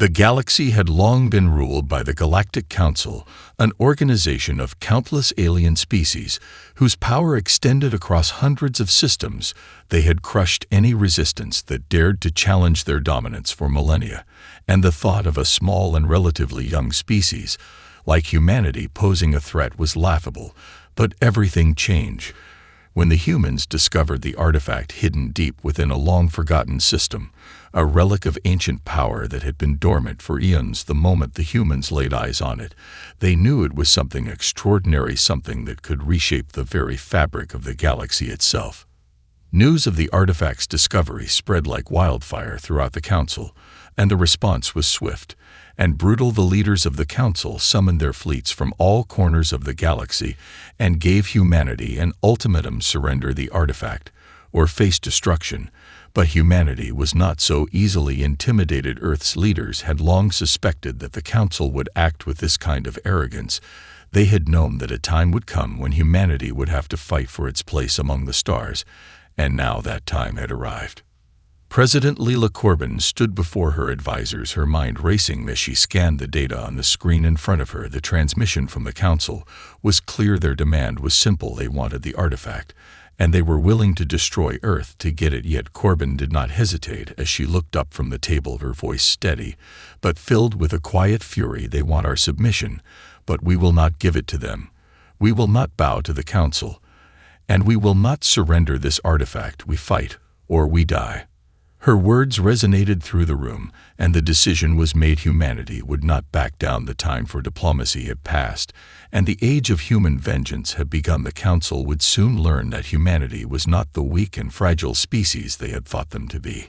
The galaxy had long been ruled by the Galactic Council, an organization of countless alien species whose power extended across hundreds of systems. They had crushed any resistance that dared to challenge their dominance for millennia, and the thought of a small and relatively young species like humanity posing a threat was laughable. But everything changed when the humans discovered the artifact hidden deep within a long-forgotten system, a relic of ancient power that had been dormant for eons. The moment the humans laid eyes on it, they knew it was something extraordinary, something that could reshape the very fabric of the galaxy itself. News of the artifact's discovery spread like wildfire throughout the Council, and the response was swift and brutal. The leaders of the Council summoned their fleets from all corners of the galaxy and gave humanity an ultimatum: surrender the artifact or face destruction. But humanity was not so easily intimidated. Earth's leaders had long suspected that the Council would act with this kind of arrogance. They had known that a time would come when humanity would have to fight for its place among the stars, and now that time had arrived. President Leela Corbin stood before her advisors, her mind racing as she scanned the data on the screen in front of her. The transmission from the Council was clear. Their demand was simple. They wanted the artifact, and they were willing to destroy Earth to get it. Yet Corbin did not hesitate as she looked up from the table, her voice steady, but filled with a quiet fury. They want our submission, but we will not give it to them. We will not bow to the Council, and we will not surrender this artifact. We fight, or we die. Her words resonated through the room, and the decision was made. Humanity would not back down. The time for diplomacy had passed, and the age of human vengeance had begun. The Council would soon learn that humanity was not the weak and fragile species they had thought them to be.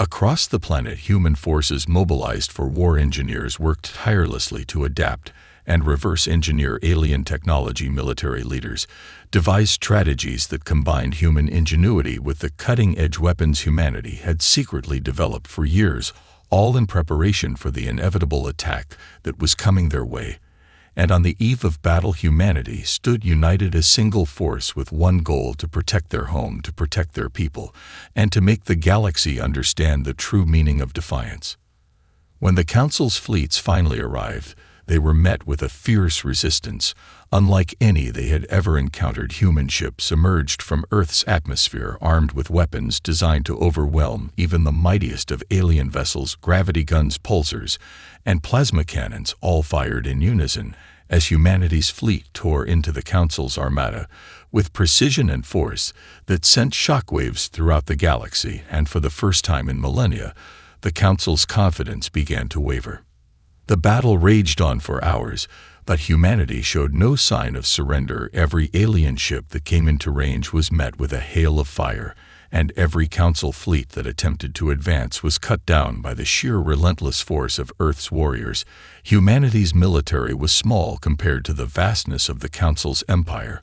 Across the planet, human forces mobilized for war. Engineers worked tirelessly to adapt and reverse engineer alien technology. Military leaders devised strategies that combined human ingenuity with the cutting-edge weapons humanity had secretly developed for years, all in preparation for the inevitable attack that was coming their way. And on the eve of battle, humanity stood united, a single force with one goal: to protect their home, to protect their people, and to make the galaxy understand the true meaning of defiance. When the Council's fleets finally arrived, they were met with a fierce resistance, unlike any they had ever encountered. Human ships emerged from Earth's atmosphere armed with weapons designed to overwhelm even the mightiest of alien vessels. Gravity guns, pulsars, and plasma cannons all fired in unison as humanity's fleet tore into the Council's armada with precision and force that sent shockwaves throughout the galaxy. And for the first time in millennia, the Council's confidence began to waver. The battle raged on for hours, but humanity showed no sign of surrender. Every alien ship that came into range was met with a hail of fire, and every Council fleet that attempted to advance was cut down by the sheer relentless force of Earth's warriors. Humanity's military was small compared to the vastness of the Council's empire,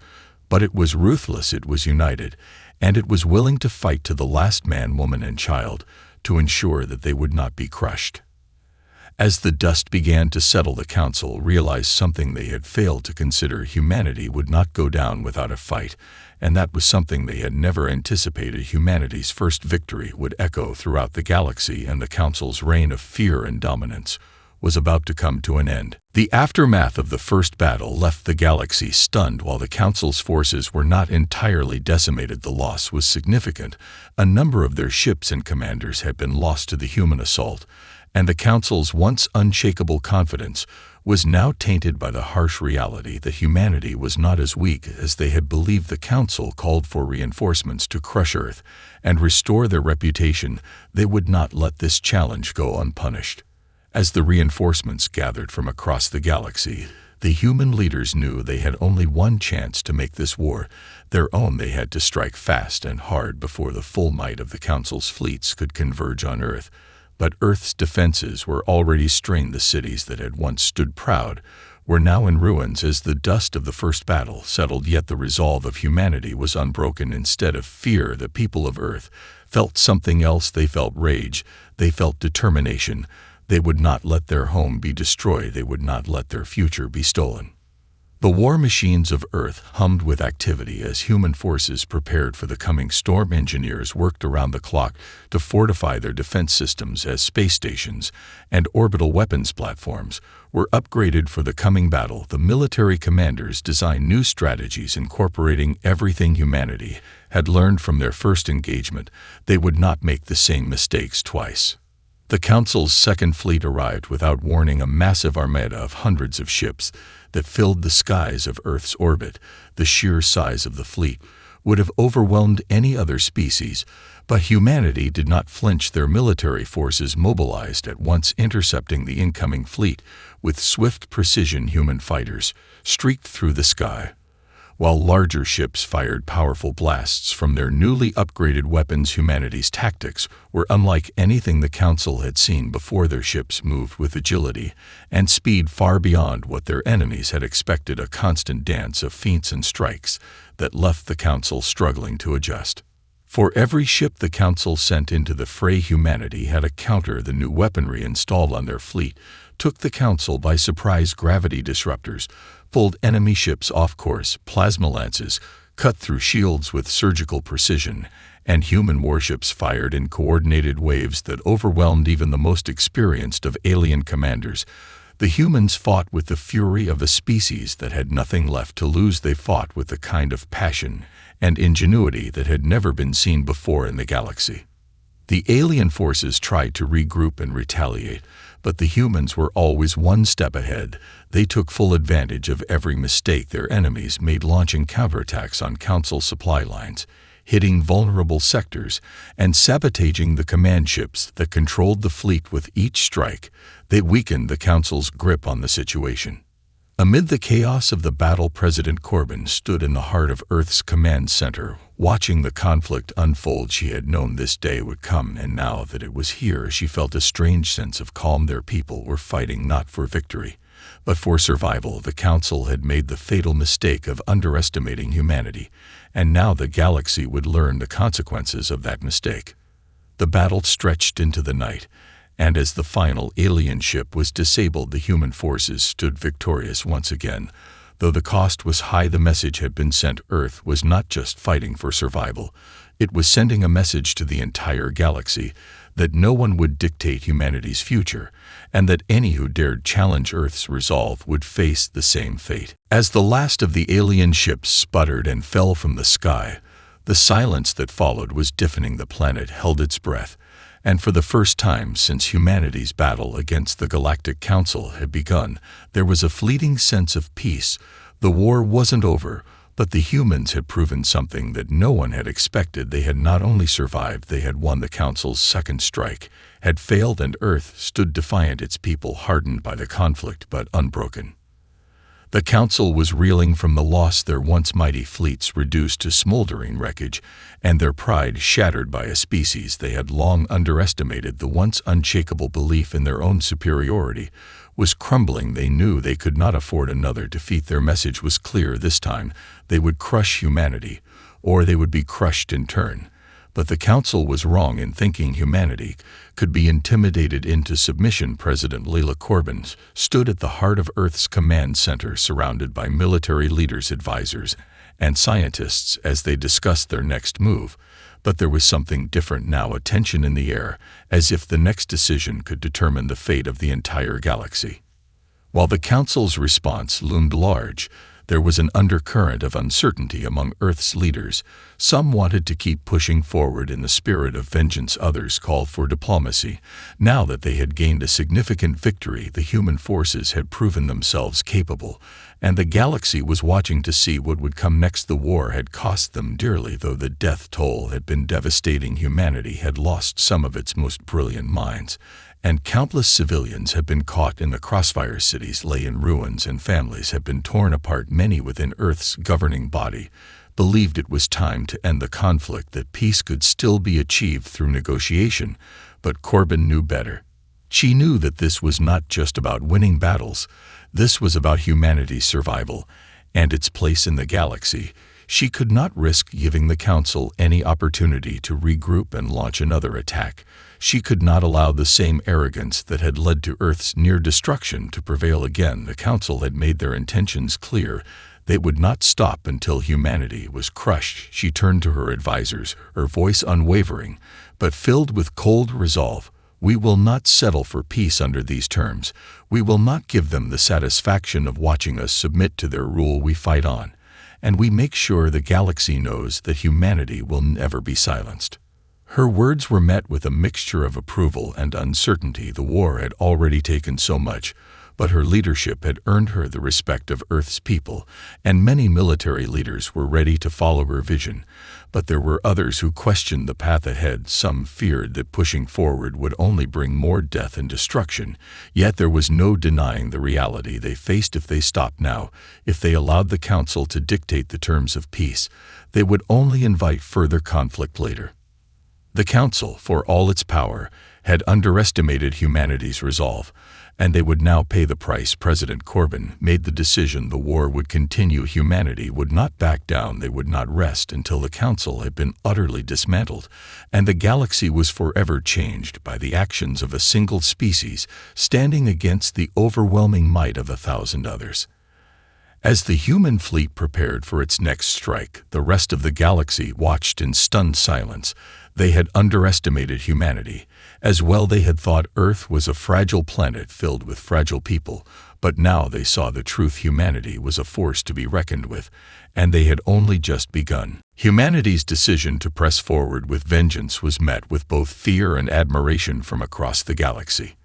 but it was ruthless, it was united, and it was willing to fight to the last man, woman, and child to ensure that they would not be crushed. As the dust began to settle, the Council realized something they had failed to consider: humanity would not go down without a fight, and that was something they had never anticipated. Humanity's first victory would echo throughout the galaxy, and the Council's reign of fear and dominance was about to come to an end. The aftermath of the first battle left the galaxy stunned. While the Council's forces were not entirely decimated, the loss was significant. A number of their ships and commanders had been lost to the human assault, and the Council's once unshakable confidence was now tainted by the harsh reality that humanity was not as weak as they had believed. The Council called for reinforcements to crush Earth and restore their reputation. They would not let this challenge go unpunished. As the reinforcements gathered from across the galaxy, the human leaders knew they had only one chance to make this war their own. They had to strike fast and hard before the full might of the Council's fleets could converge on Earth. But Earth's defenses were already strained. The cities that had once stood proud were now in ruins as the dust of the first battle settled. Yet the resolve of humanity was unbroken. Instead of fear, the people of Earth felt something else. They felt rage. They felt determination. They would not let their home be destroyed. They would not let their future be stolen. The war machines of Earth hummed with activity as human forces prepared for the coming storm. Engineers worked around the clock to fortify their defense systems as space stations and orbital weapons platforms were upgraded for the coming battle. The military commanders designed new strategies incorporating everything humanity had learned from their first engagement. They would not make the same mistakes twice. The Council's Second Fleet arrived without warning, a massive armada of hundreds of ships that filled the skies of Earth's orbit. The sheer size of the fleet would have overwhelmed any other species, but humanity did not flinch. Their military forces mobilized at once, intercepting the incoming fleet with swift precision. Human fighters streaked through the sky, while larger ships fired powerful blasts from their newly upgraded weapons. Humanity's tactics were unlike anything the Council had seen before. Their ships moved with agility and speed far beyond what their enemies had expected, a constant dance of feints and strikes that left the Council struggling to adjust. For every ship the Council sent into the fray, humanity had to counter. The new weaponry installed on their fleet took the Council by surprise. Gravity disruptors pulled enemy ships off course, plasma lances cut through shields with surgical precision, and human warships fired in coordinated waves that overwhelmed even the most experienced of alien commanders. The humans fought with the fury of a species that had nothing left to lose. They fought with the kind of passion and ingenuity that had never been seen before in the galaxy. The alien forces tried to regroup and retaliate, but the humans were always one step ahead. They took full advantage of every mistake their enemies made, launching counterattacks on Council supply lines, hitting vulnerable sectors, and sabotaging the command ships that controlled the fleet. With each strike, they weakened the Council's grip on the situation. Amid the chaos of the battle, President Corbin stood in the heart of Earth's command center, watching the conflict unfold. She had known this day would come, and now that it was here, she felt a strange sense of calm. Their people were fighting not for victory, but for survival. The Council had made the fatal mistake of underestimating humanity, and now the galaxy would learn the consequences of that mistake. The battle stretched into the night, and as the final alien ship was disabled, the human forces stood victorious once again. Though the cost was high, the message had been sent. Earth was not just fighting for survival. It was sending a message to the entire galaxy that no one would dictate humanity's future, and that any who dared challenge Earth's resolve would face the same fate. As the last of the alien ships sputtered and fell from the sky, the silence that followed was deafening. The planet held its breath, and for the first time since humanity's battle against the Galactic Council had begun, there was a fleeting sense of peace. The war wasn't over, but the humans had proven something that no one had expected. They had not only survived, they had won. The Council's second strike had failed, and Earth stood defiant, its people hardened by the conflict but unbroken. The Council was reeling from the loss, their once mighty fleets reduced to smoldering wreckage, and their pride shattered by a species they had long underestimated. The once unshakable belief in their own superiority was crumbling. They knew they could not afford another defeat. Their message was clear this time: they would crush humanity, or they would be crushed in turn. But the Council was wrong in thinking humanity could be intimidated into submission. President Leila Corbin stood at the heart of Earth's command center, surrounded by military leaders, advisors, and scientists as they discussed their next move. But there was something different now, a tension in the air, as if the next decision could determine the fate of the entire galaxy. While the Council's response loomed large, there was an undercurrent of uncertainty among Earth's leaders. Some wanted to keep pushing forward in the spirit of vengeance. Others called for diplomacy. Now that they had gained a significant victory, the human forces had proven themselves capable, and the galaxy was watching to see what would come next. The war had cost them dearly, though the death toll had been devastating. Humanity had lost some of its most brilliant minds, and countless civilians had been caught in the crossfire. Cities lay in ruins and families had been torn apart. Many within Earth's governing body believed it was time to end the conflict, that peace could still be achieved through negotiation, but Corbin knew better. She knew that this was not just about winning battles. This was about humanity's survival and its place in the galaxy. She could not risk giving the Council any opportunity to regroup and launch another attack. She could not allow the same arrogance that had led to Earth's near destruction to prevail again. The Council had made their intentions clear. They would not stop until humanity was crushed. She turned to her advisors, her voice unwavering, but filled with cold resolve. We will not settle for peace under these terms. We will not give them the satisfaction of watching us submit to their rule. We fight on, and we make sure the galaxy knows that humanity will never be silenced. Her words were met with a mixture of approval and uncertainty. The war had already taken so much, but her leadership had earned her the respect of Earth's people, and many military leaders were ready to follow her vision. But there were others who questioned the path ahead. Some feared that pushing forward would only bring more death and destruction. Yet there was no denying the reality they faced. If they stopped now, if they allowed the Council to dictate the terms of peace, they would only invite further conflict later. The Council, for all its power, had underestimated humanity's resolve, and they would now pay the price. President Corbin made the decision the war would continue. Humanity would not back down. They would not rest until the Council had been utterly dismantled, and the galaxy was forever changed by the actions of a single species standing against the overwhelming might of 1,000 others. As the human fleet prepared for its next strike, the rest of the galaxy watched in stunned silence. They had underestimated humanity. As well, they had thought Earth was a fragile planet filled with fragile people, but now they saw the truth. Humanity was a force to be reckoned with, and they had only just begun. Humanity's decision to press forward with vengeance was met with both fear and admiration from across the galaxy.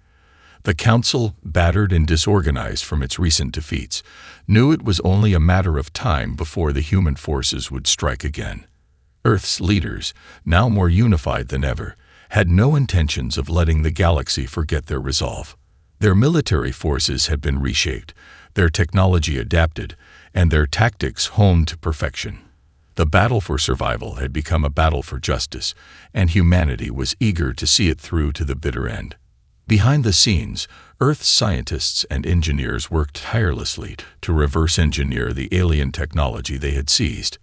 The Council, battered and disorganized from its recent defeats, knew it was only a matter of time before the human forces would strike again. Earth's leaders, now more unified than ever, had no intentions of letting the galaxy forget their resolve. Their military forces had been reshaped, their technology adapted, and their tactics honed to perfection. The battle for survival had become a battle for justice, and humanity was eager to see it through to the bitter end. Behind the scenes, Earth's scientists and engineers worked tirelessly to reverse engineer the alien technology they had seized.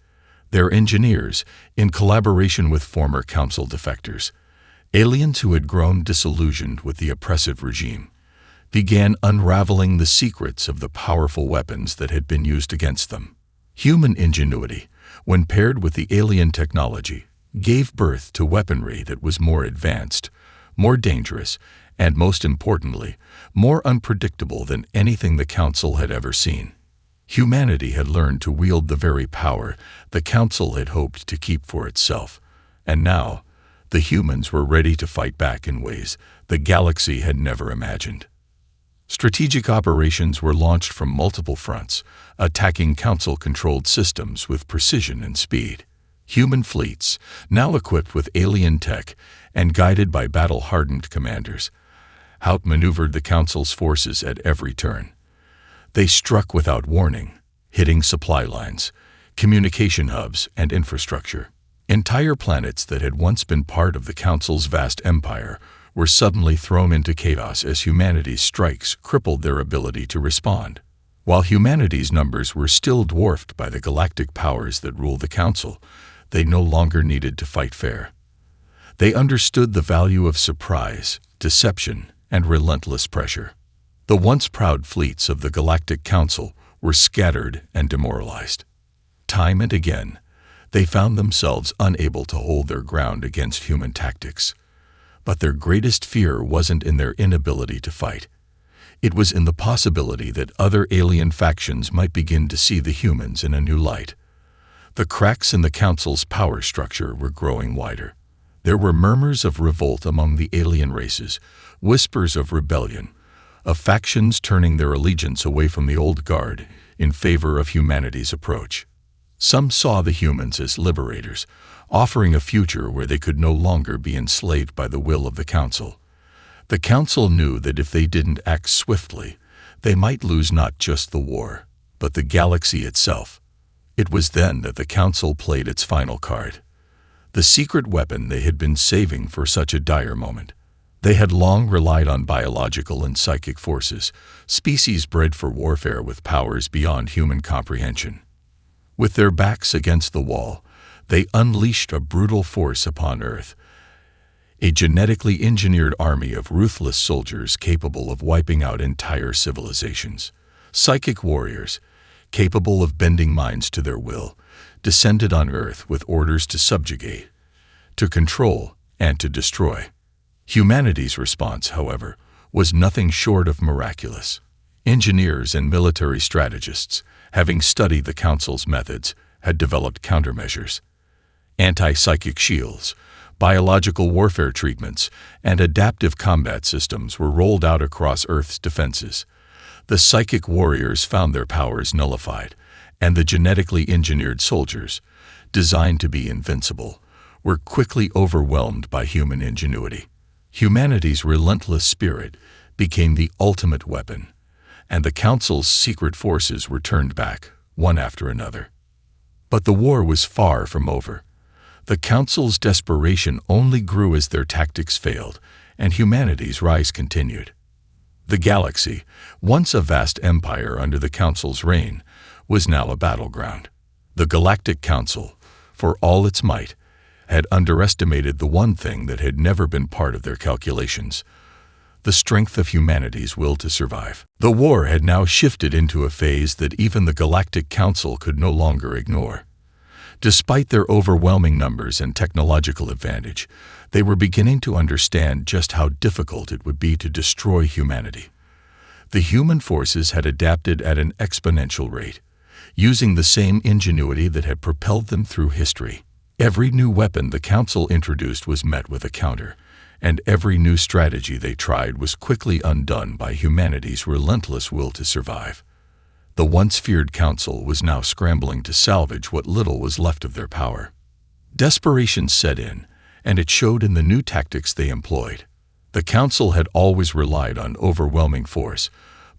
Their engineers, in collaboration with former Council defectors, aliens who had grown disillusioned with the oppressive regime, began unraveling the secrets of the powerful weapons that had been used against them. Human ingenuity, when paired with the alien technology, gave birth to weaponry that was more advanced, more dangerous, and most importantly, more unpredictable than anything the Council had ever seen. Humanity had learned to wield the very power the Council had hoped to keep for itself, and now the humans were ready to fight back in ways the galaxy had never imagined. Strategic operations were launched from multiple fronts, attacking Council-controlled systems with precision and speed. Human fleets, now equipped with alien tech and guided by battle-hardened commanders, outmaneuvered the Council's forces at every turn. They struck without warning, hitting supply lines, communication hubs, and infrastructure. Entire planets that had once been part of the Council's vast empire were suddenly thrown into chaos as humanity's strikes crippled their ability to respond. While humanity's numbers were still dwarfed by the galactic powers that ruled the Council, they no longer needed to fight fair. They understood the value of surprise, deception, and relentless pressure. The once proud fleets of the Galactic Council were scattered and demoralized. Time and again, they found themselves unable to hold their ground against human tactics. But their greatest fear wasn't in their inability to fight. It was in the possibility that other alien factions might begin to see the humans in a new light. The cracks in the Council's power structure were growing wider. There were murmurs of revolt among the alien races, whispers of rebellion, of factions turning their allegiance away from the old guard in favor of humanity's approach. Some saw the humans as liberators, offering a future where they could no longer be enslaved by the will of the Council. The Council knew that if they didn't act swiftly, they might lose not just the war, but the galaxy itself. It was then that the Council played its final card, the secret weapon they had been saving for such a dire moment. They had long relied on biological and psychic forces, species bred for warfare with powers beyond human comprehension. With their backs against the wall, they unleashed a brutal force upon Earth, a genetically engineered army of ruthless soldiers capable of wiping out entire civilizations. Psychic warriors, capable of bending minds to their will, descended on Earth with orders to subjugate, to control, and to destroy. Humanity's response, however, was nothing short of miraculous. Engineers and military strategists, having studied the Council's methods, had developed countermeasures. Anti-psychic shields, biological warfare treatments, and adaptive combat systems were rolled out across Earth's defenses. The psychic warriors found their powers nullified, and the genetically engineered soldiers, designed to be invincible, were quickly overwhelmed by human ingenuity. Humanity's relentless spirit became the ultimate weapon, and the Council's secret forces were turned back, one after another. But the war was far from over. The Council's desperation only grew as their tactics failed, and humanity's rise continued. The galaxy, once a vast empire under the Council's reign, was now a battleground. The Galactic Council, for all its might, had underestimated the one thing that had never been part of their calculations: the strength of humanity's will to survive. The war had now shifted into a phase that even the Galactic Council could no longer ignore. Despite their overwhelming numbers and technological advantage, they were beginning to understand just how difficult it would be to destroy humanity. The human forces had adapted at an exponential rate, using the same ingenuity that had propelled them through history. Every new weapon the Council introduced was met with a counter, and every new strategy they tried was quickly undone by humanity's relentless will to survive. The once feared Council was now scrambling to salvage what little was left of their power. Desperation set in, and it showed in the new tactics they employed. The Council had always relied on overwhelming force,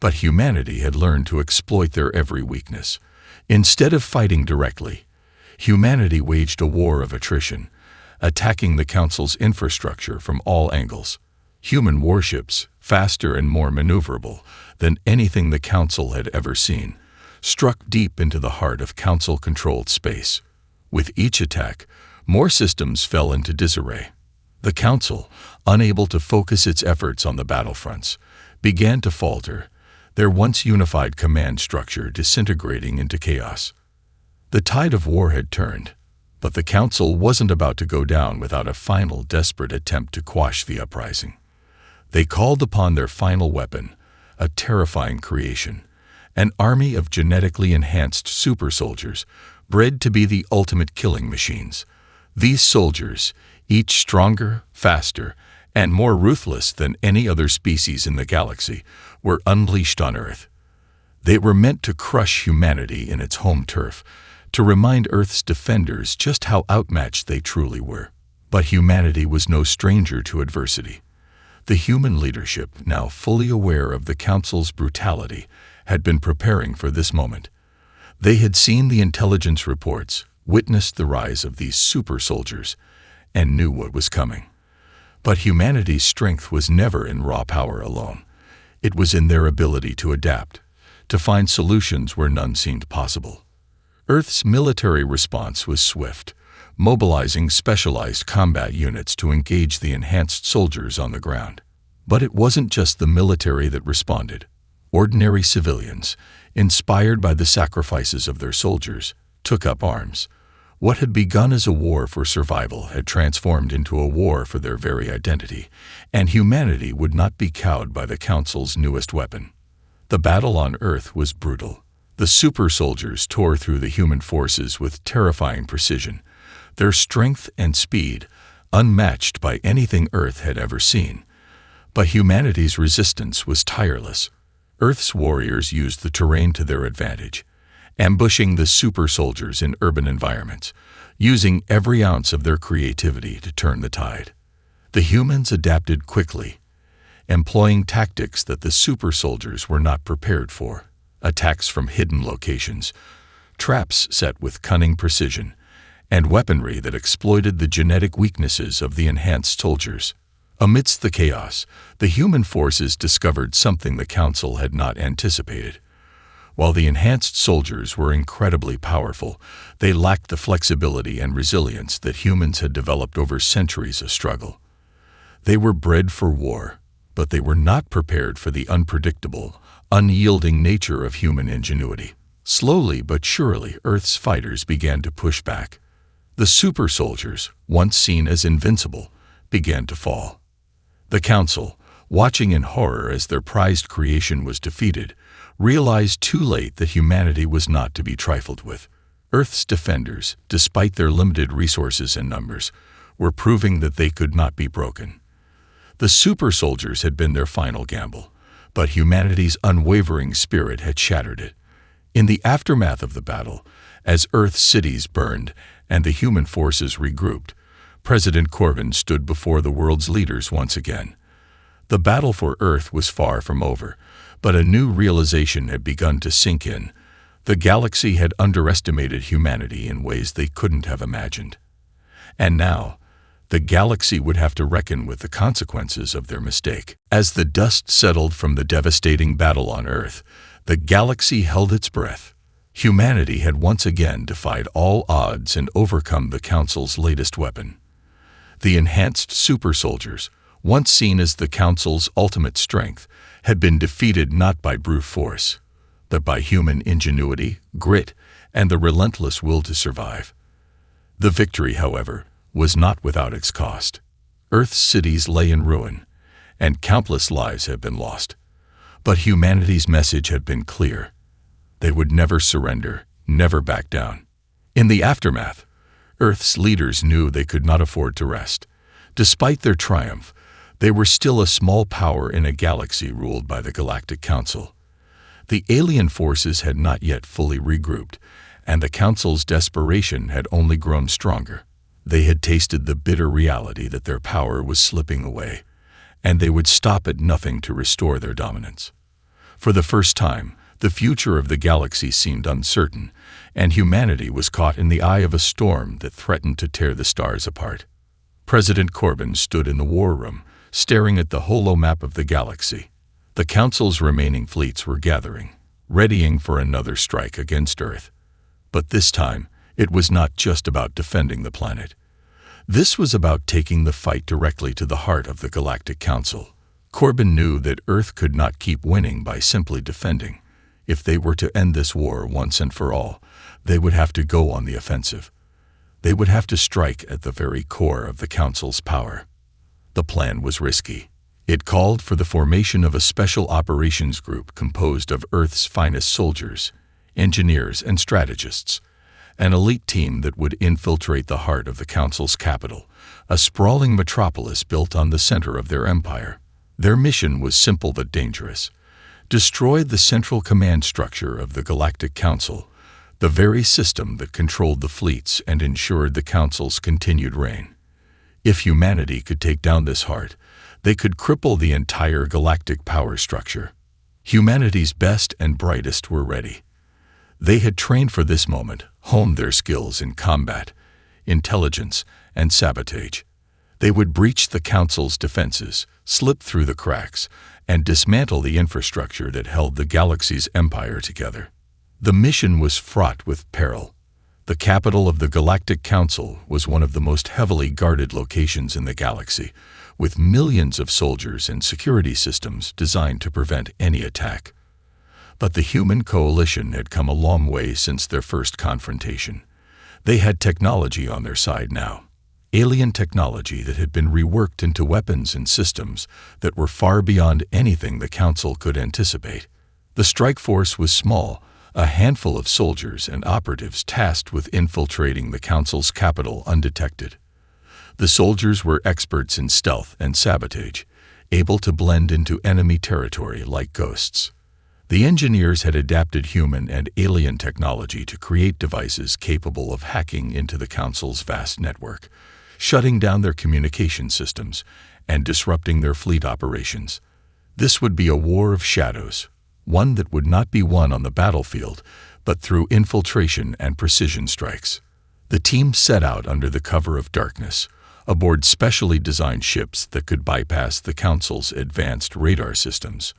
but humanity had learned to exploit their every weakness. Instead of fighting directly, humanity waged a war of attrition, attacking the Council's infrastructure from all angles. Human warships, faster and more maneuverable than anything the Council had ever seen, struck deep into the heart of Council-controlled space. With each attack, more systems fell into disarray. The Council, unable to focus its efforts on the battlefronts, began to falter, their once unified command structure disintegrating into chaos. The tide of war had turned, but the Council wasn't about to go down without a final desperate attempt to quash the uprising. They called upon their final weapon, a terrifying creation, an army of genetically enhanced super soldiers, bred to be the ultimate killing machines. These soldiers, each stronger, faster, and more ruthless than any other species in the galaxy, were unleashed on Earth. They were meant to crush humanity in its home turf, to remind Earth's defenders just how outmatched they truly were. But humanity was no stranger to adversity. The human leadership, now fully aware of the Council's brutality, had been preparing for this moment. They had seen the intelligence reports, witnessed the rise of these super soldiers, and knew what was coming. But humanity's strength was never in raw power alone. It was in their ability to adapt, to find solutions where none seemed possible. Earth's military response was swift, mobilizing specialized combat units to engage the enhanced soldiers on the ground. But it wasn't just the military that responded. Ordinary civilians, inspired by the sacrifices of their soldiers, took up arms. What had begun as a war for survival had transformed into a war for their very identity, and humanity would not be cowed by the Council's newest weapon. The battle on Earth was brutal. The super soldiers tore through the human forces with terrifying precision, their strength and speed unmatched by anything Earth had ever seen. But humanity's resistance was tireless. Earth's warriors used the terrain to their advantage, ambushing the super soldiers in urban environments, using every ounce of their creativity to turn the tide. The humans adapted quickly, employing tactics that the super soldiers were not prepared for. Attacks from hidden locations, traps set with cunning precision, and weaponry that exploited the genetic weaknesses of the enhanced soldiers. Amidst the chaos, the human forces discovered something the Council had not anticipated. While the enhanced soldiers were incredibly powerful, they lacked the flexibility and resilience that humans had developed over centuries of struggle. They were bred for war, but they were not prepared for the unpredictable, unyielding nature of human ingenuity. Slowly but surely, Earth's fighters began to push back. The super soldiers, once seen as invincible, began to fall. The Council, watching in horror as their prized creation was defeated, realized too late that humanity was not to be trifled with. Earth's defenders, despite their limited resources and numbers, were proving that they could not be broken. The super soldiers had been their final gamble, but humanity's unwavering spirit had shattered it. In the aftermath of the battle, as Earth's cities burned and the human forces regrouped, President Corbin stood before the world's leaders once again. The battle for Earth was far from over, but a new realization had begun to sink in. The galaxy had underestimated humanity in ways they couldn't have imagined. And now, the galaxy would have to reckon with the consequences of their mistake. As the dust settled from the devastating battle on Earth, the galaxy held its breath. Humanity had once again defied all odds and overcome the Council's latest weapon. The enhanced super soldiers, once seen as the Council's ultimate strength, had been defeated not by brute force, but by human ingenuity, grit, and the relentless will to survive. The victory, however, was not without its cost. Earth's cities lay in ruin, and countless lives had been lost. But humanity's message had been clear. They would never surrender, never back down. In the aftermath, Earth's leaders knew they could not afford to rest. Despite their triumph, they were still a small power in a galaxy ruled by the Galactic Council. The alien forces had not yet fully regrouped, and the Council's desperation had only grown stronger. They had tasted the bitter reality that their power was slipping away, and they would stop at nothing to restore their dominance. For the first time, the future of the galaxy seemed uncertain, and humanity was caught in the eye of a storm that threatened to tear the stars apart. President Corbin stood in the war room, staring at the holo map of the galaxy. The Council's remaining fleets were gathering, readying for another strike against Earth. But this time, it was not just about defending the planet. This was about taking the fight directly to the heart of the Galactic Council. Corbin knew that Earth could not keep winning by simply defending. If they were to end this war once and for all, they would have to go on the offensive. They would have to strike at the very core of the Council's power. The plan was risky. It called for the formation of a special operations group composed of Earth's finest soldiers, engineers, and strategists, an elite team that would infiltrate the heart of the Council's capital, a sprawling metropolis built on the center of their empire. Their mission was simple but dangerous: destroy the central command structure of the Galactic Council, the very system that controlled the fleets and ensured the Council's continued reign. If humanity could take down this heart, they could cripple the entire galactic power structure. Humanity's best and brightest were ready. They had trained for this moment, honed their skills in combat, intelligence, and sabotage. They would breach the Council's defenses, slip through the cracks, and dismantle the infrastructure that held the galaxy's empire together. The mission was fraught with peril. The capital of the Galactic Council was one of the most heavily guarded locations in the galaxy, with millions of soldiers and security systems designed to prevent any attack. But the human coalition had come a long way since their first confrontation. They had technology on their side now. Alien technology that had been reworked into weapons and systems that were far beyond anything the Council could anticipate. The strike force was small, a handful of soldiers and operatives tasked with infiltrating the Council's capital undetected. The soldiers were experts in stealth and sabotage, able to blend into enemy territory like ghosts. The engineers had adapted human and alien technology to create devices capable of hacking into the Council's vast network, shutting down their communication systems and disrupting their fleet operations. This would be a war of shadows, one that would not be won on the battlefield, but through infiltration and precision strikes. The team set out under the cover of darkness, aboard specially designed ships that could bypass the Council's advanced radar systems.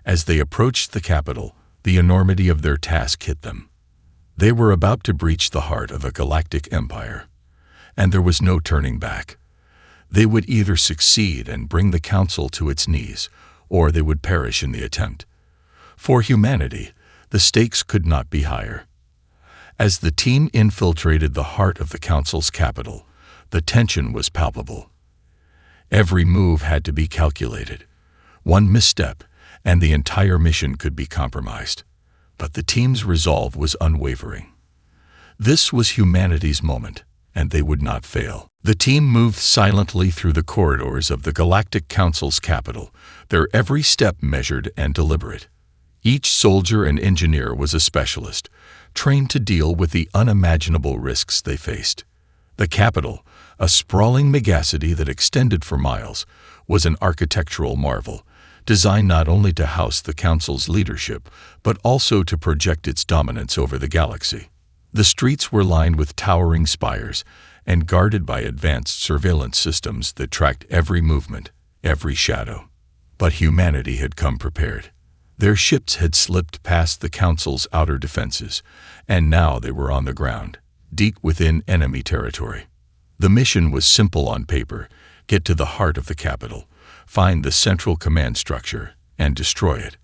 As they approached the capital, The enormity of their task hit them. They were about to breach the heart of a galactic empire, and there was no turning back. They would either succeed and bring the Council to its knees, or they would perish in the attempt. For humanity, the stakes could not be higher. As the team infiltrated the heart of the Council's capital, the tension was palpable. Every move had to be calculated. One misstep, and the entire mission could be compromised. But the team's resolve was unwavering. This was humanity's moment, and they would not fail. The team moved silently through the corridors of the Galactic Council's capital, their every step measured and deliberate. Each soldier and engineer was a specialist, trained to deal with the unimaginable risks they faced. The capital, a sprawling megacity that extended for miles, was an architectural marvel, designed not only to house the Council's leadership, but also to project its dominance over the galaxy. The streets were lined with towering spires and guarded by advanced surveillance systems that tracked every movement, every shadow. But humanity had come prepared. Their ships had slipped past the Council's outer defenses, and now they were on the ground, deep within enemy territory. The mission was simple on paper: get to the heart of the capital, find the central command structure, and destroy it.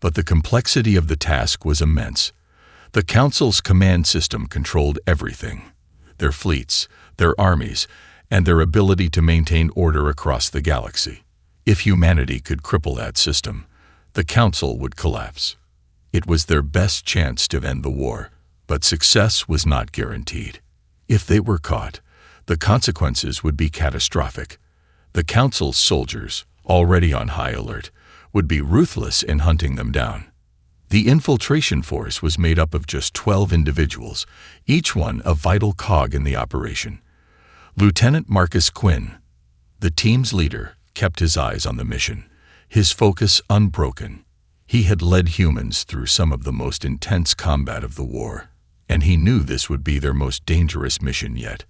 But the complexity of the task was immense. The Council's command system controlled everything: their fleets, their armies, and their ability to maintain order across the galaxy. If humanity could cripple that system, the Council would collapse. It was their best chance to end the war, but success was not guaranteed. If they were caught, the consequences would be catastrophic. The Council's soldiers, already on high alert, would be ruthless in hunting them down. The infiltration force was made up of just 12 individuals, each one a vital cog in the operation. Lieutenant Marcus Quinn, the team's leader, kept his eyes on the mission, his focus unbroken. He had led humans through some of the most intense combat of the war, and he knew this would be their most dangerous mission yet.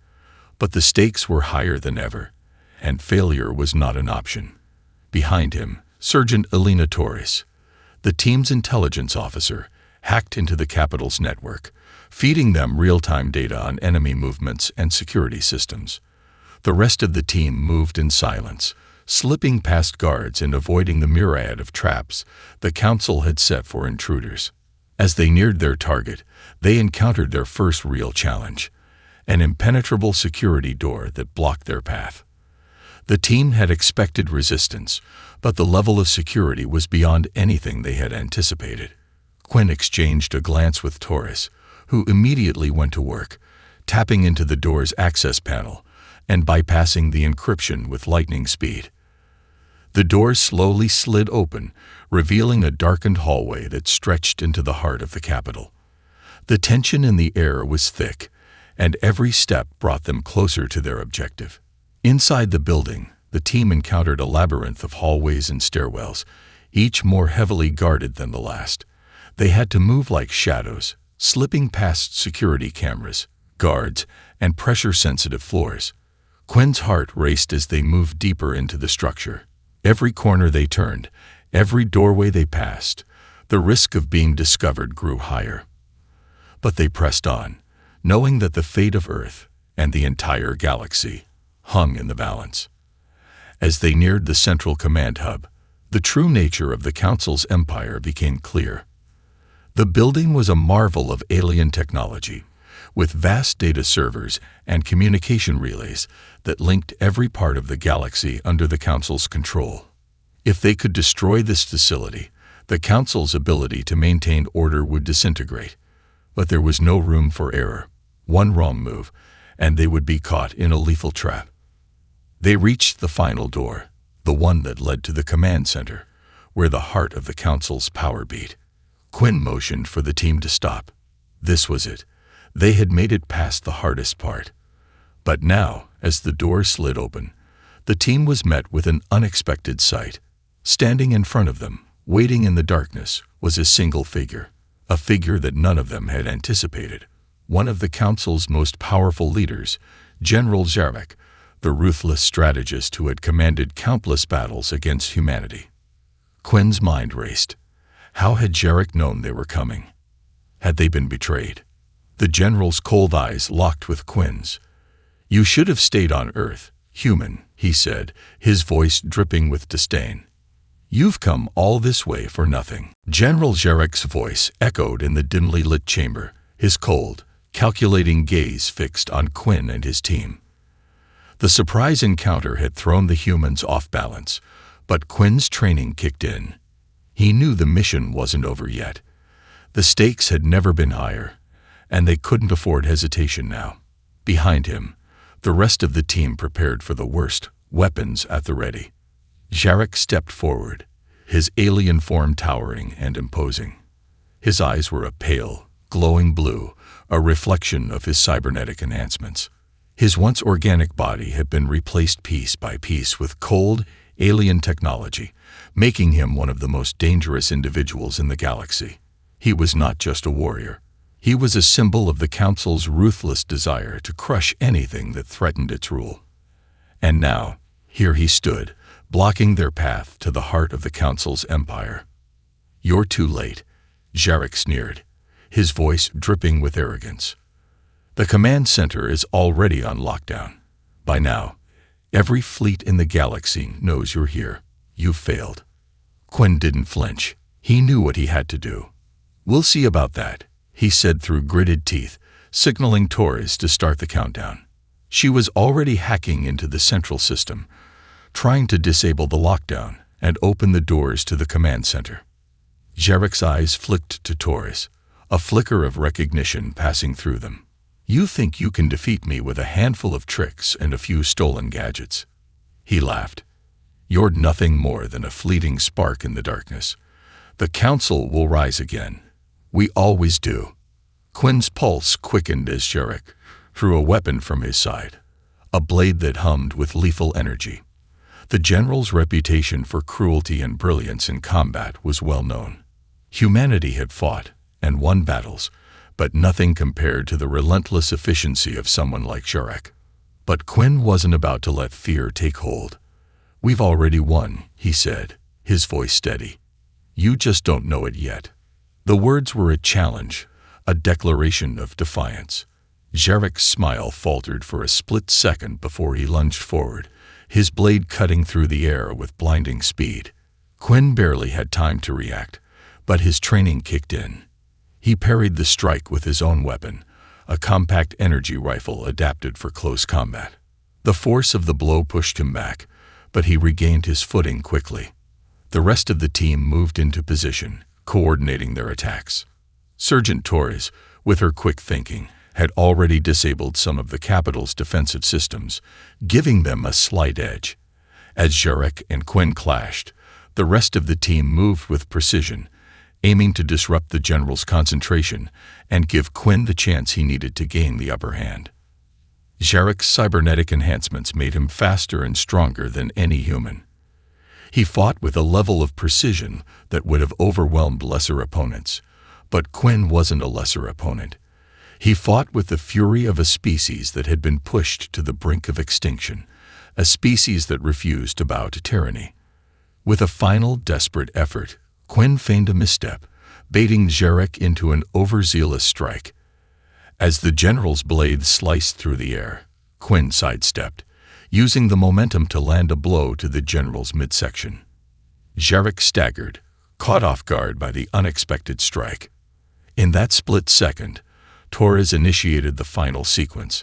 But the stakes were higher than ever, and failure was not an option. Behind him, Sergeant Elena Torres, the team's intelligence officer, hacked into the capital's network, feeding them real-time data on enemy movements and security systems. The rest of the team moved in silence, slipping past guards and avoiding the myriad of traps the Council had set for intruders. As they neared their target, they encountered their first real challenge: an impenetrable security door that blocked their path. The team had expected resistance, but the level of security was beyond anything they had anticipated. Quinn exchanged a glance with Torres, who immediately went to work, tapping into the door's access panel and bypassing the encryption with lightning speed. The door slowly slid open, revealing a darkened hallway that stretched into the heart of the capital. The tension in the air was thick, and every step brought them closer to their objective. Inside the building, the team encountered a labyrinth of hallways and stairwells, each more heavily guarded than the last. They had to move like shadows, slipping past security cameras, guards, and pressure-sensitive floors. Quinn's heart raced as they moved deeper into the structure. Every corner they turned, every doorway they passed, the risk of being discovered grew higher. But they pressed on, knowing that the fate of Earth and the entire galaxy hung in the balance. As they neared the central command hub, the true nature of the Council's empire became clear. The building was a marvel of alien technology, with vast data servers and communication relays that linked every part of the galaxy under the Council's control. If they could destroy this facility, the Council's ability to maintain order would disintegrate. But there was no room for error. One wrong move, and they would be caught in a lethal trap. They reached the final door, the one that led to the command center, where the heart of the Council's power beat. Quinn motioned for the team to stop. This was it. They had made it past the hardest part. But now, as the door slid open, the team was met with an unexpected sight. Standing in front of them, waiting in the darkness, was a single figure, a figure that none of them had anticipated. One of the Council's most powerful leaders, General Zarek, the ruthless strategist who had commanded countless battles against humanity. Quinn's mind raced. How had Jarek known they were coming? Had they been betrayed? The general's cold eyes locked with Quinn's. "You should have stayed on Earth, human," he said, his voice dripping with disdain. "You've come all this way for nothing." General Jarek's voice echoed in the dimly lit chamber, his cold, calculating gaze fixed on Quinn and his team. The surprise encounter had thrown the humans off balance, but Quinn's training kicked in. He knew the mission wasn't over yet. The stakes had never been higher, and they couldn't afford hesitation now. Behind him, the rest of the team prepared for the worst, weapons at the ready. Jarek stepped forward, his alien form towering and imposing. His eyes were a pale, glowing blue, a reflection of his cybernetic enhancements. His once organic body had been replaced piece by piece with cold, alien technology, making him one of the most dangerous individuals in the galaxy. He was not just a warrior. He was a symbol of the Council's ruthless desire to crush anything that threatened its rule. And now, here he stood, blocking their path to the heart of the Council's empire. "You're too late," Jarek sneered, his voice dripping with arrogance. "The command center is already on lockdown. By now, every fleet in the galaxy knows you're here. You've failed." Quinn didn't flinch. He knew what he had to do. "We'll see about that," he said through gritted teeth, signaling Torres to start the countdown. She was already hacking into the central system, trying to disable the lockdown and open the doors to the command center. Jarek's eyes flicked to Torres, a flicker of recognition passing through them. "You think you can defeat me with a handful of tricks and a few stolen gadgets?" He laughed. "You're nothing more than a fleeting spark in the darkness. The Council will rise again. We always do." Quinn's pulse quickened as Jarek drew a weapon from his side, a blade that hummed with lethal energy. The general's reputation for cruelty and brilliance in combat was well known. Humanity had fought and won battles, but nothing compared to the relentless efficiency of someone like Jarek. But Quinn wasn't about to let fear take hold. "We've already won," he said, his voice steady. "You just don't know it yet." The words were a challenge, a declaration of defiance. Jarek's smile faltered for a split second before he lunged forward, his blade cutting through the air with blinding speed. Quinn barely had time to react, but his training kicked in. He parried the strike with his own weapon, a compact energy rifle adapted for close combat. The force of the blow pushed him back, but he regained his footing quickly. The rest of the team moved into position, coordinating their attacks. Sergeant Torres, with her quick thinking, had already disabled some of the capital's defensive systems, giving them a slight edge. As Jarek and Quinn clashed, the rest of the team moved with precision, aiming to disrupt the general's concentration and give Quinn the chance he needed to gain the upper hand. Jarek's cybernetic enhancements made him faster and stronger than any human. He fought with a level of precision that would have overwhelmed lesser opponents, but Quinn wasn't a lesser opponent. He fought with the fury of a species that had been pushed to the brink of extinction, a species that refused to bow to tyranny. With a final desperate effort, Quinn feigned a misstep, baiting Jarek into an overzealous strike. As the general's blade sliced through the air, Quinn sidestepped, using the momentum to land a blow to the general's midsection. Jarek staggered, caught off guard by the unexpected strike. In that split second, Torres initiated the final sequence.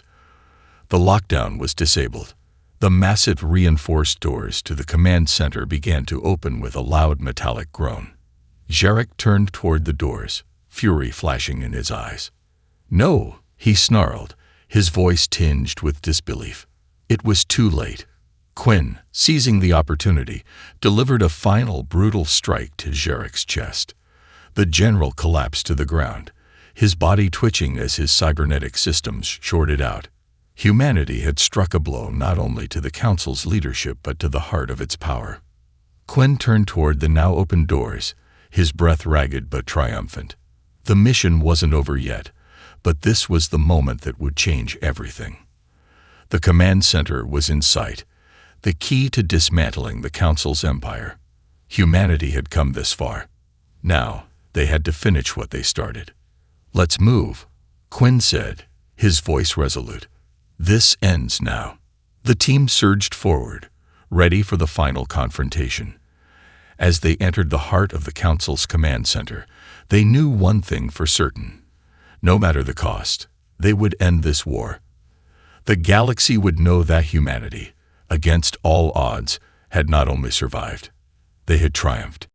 The lockdown was disabled. The massive reinforced doors to the command center began to open with a loud metallic groan. Jarek turned toward the doors, fury flashing in his eyes. "No," he snarled, his voice tinged with disbelief. It was too late. Quinn, seizing the opportunity, delivered a final brutal strike to Jarek's chest. The general collapsed to the ground, his body twitching as his cybernetic systems shorted out. Humanity had struck a blow not only to the Council's leadership but to the heart of its power. Quinn turned toward the now open doors, his breath ragged but triumphant. The mission wasn't over yet, but this was the moment that would change everything. The command center was in sight, the key to dismantling the Council's empire. Humanity had come this far. Now, they had to finish what they started. "Let's move," Quinn said, his voice resolute. "This ends now." The team surged forward, ready for the final confrontation. As they entered the heart of the Council's command center, they knew one thing for certain. No matter the cost, they would end this war. The galaxy would know that humanity, against all odds, had not only survived, they had triumphed.